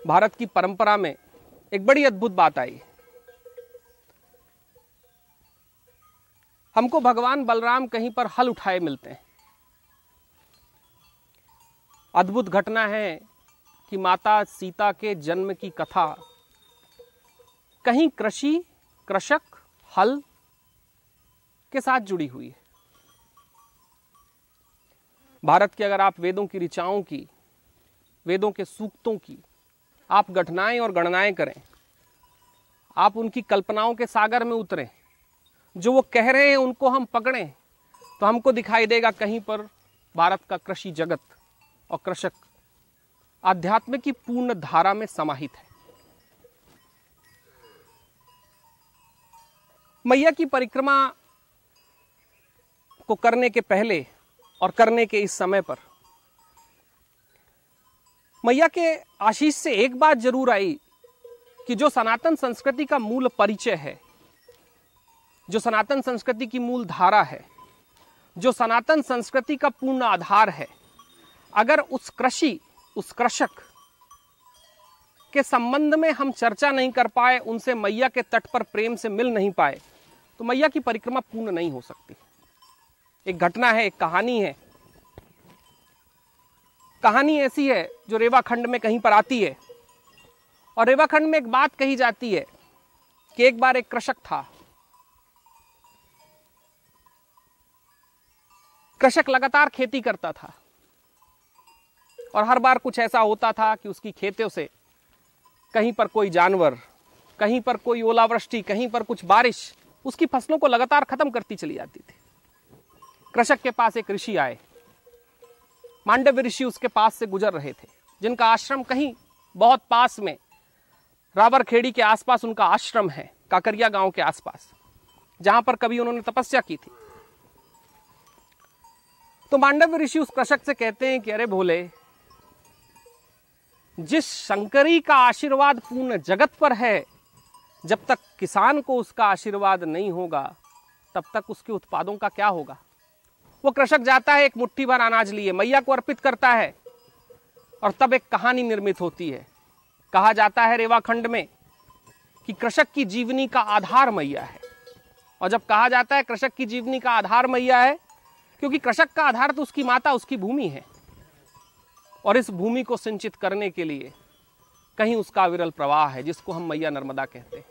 भारत की परंपरा में एक बड़ी अद्भुत बात आई। हमको भगवान बलराम कहीं पर हल उठाए मिलते हैं। अद्भुत घटना है कि माता सीता के जन्म की कथा कहीं कृषक हल के साथ जुड़ी हुई है। भारत के अगर आप वेदों की ऋचाओं की, वेदों के सूक्तों की आप घटनाएं और गणनाएं करें, आप उनकी कल्पनाओं के सागर में उतरें, जो वो कह रहे हैं उनको हम पकड़ें, तो हमको दिखाई देगा कहीं पर भारत का कृषि जगत और कृषक आध्यात्म की पूर्ण धारा में समाहित है। मैया की परिक्रमा को करने के पहले और करने के इस समय पर मैया के आशीष से एक बात जरूर आई कि जो सनातन संस्कृति का मूल परिचय है, जो सनातन संस्कृति की मूल धारा है, जो सनातन संस्कृति का पूर्ण आधार है, अगर उस कृषक के संबंध में हम चर्चा नहीं कर पाए, उनसे मैया के तट पर प्रेम से मिल नहीं पाए, तो मैया की परिक्रमा पूर्ण नहीं हो सकती। एक घटना है, एक कहानी है। कहानी ऐसी है जो रेवाखंड में कहीं पर आती है, और रेवाखंड में एक बात कही जाती है कि एक बार एक कृषक था। कृषक लगातार खेती करता था और हर बार कुछ ऐसा होता था कि उसकी खेतों से कहीं पर कोई जानवर, कहीं पर कोई ओलावृष्टि, कहीं पर कुछ बारिश उसकी फसलों को लगातार खत्म करती चली जाती थी। कृषक के पास एक ऋषि आए। मांडव्य ऋषि उसके पास से गुजर रहे थे, जिनका आश्रम कहीं बहुत पास में रावरखेड़ी के आसपास उनका आश्रम है, काकरिया गांव के आसपास, जहां पर कभी उन्होंने तपस्या की थी। तो मांडव्य ऋषि उस कृषक से कहते हैं कि अरे भोले, जिस शंकरी का आशीर्वाद पूर्ण जगत पर है, जब तक किसान को उसका आशीर्वाद नहीं होगा तब तक उसके उत्पादों का क्या होगा। वो कृषक जाता है, एक मुट्ठी भर अनाज लिए मैया को अर्पित करता है, और तब एक कहानी निर्मित होती है। कहा जाता है रेवाखंड में कि कृषक की जीवनी का आधार मैया है। और जब कहा जाता है कृषक की जीवनी का आधार मैया है, क्योंकि कृषक का आधार तो उसकी माता, उसकी भूमि है, और इस भूमि को सिंचित करने के लिए कहीं उसका अविरल प्रवाह है, जिसको हम मैया नर्मदा कहते हैं।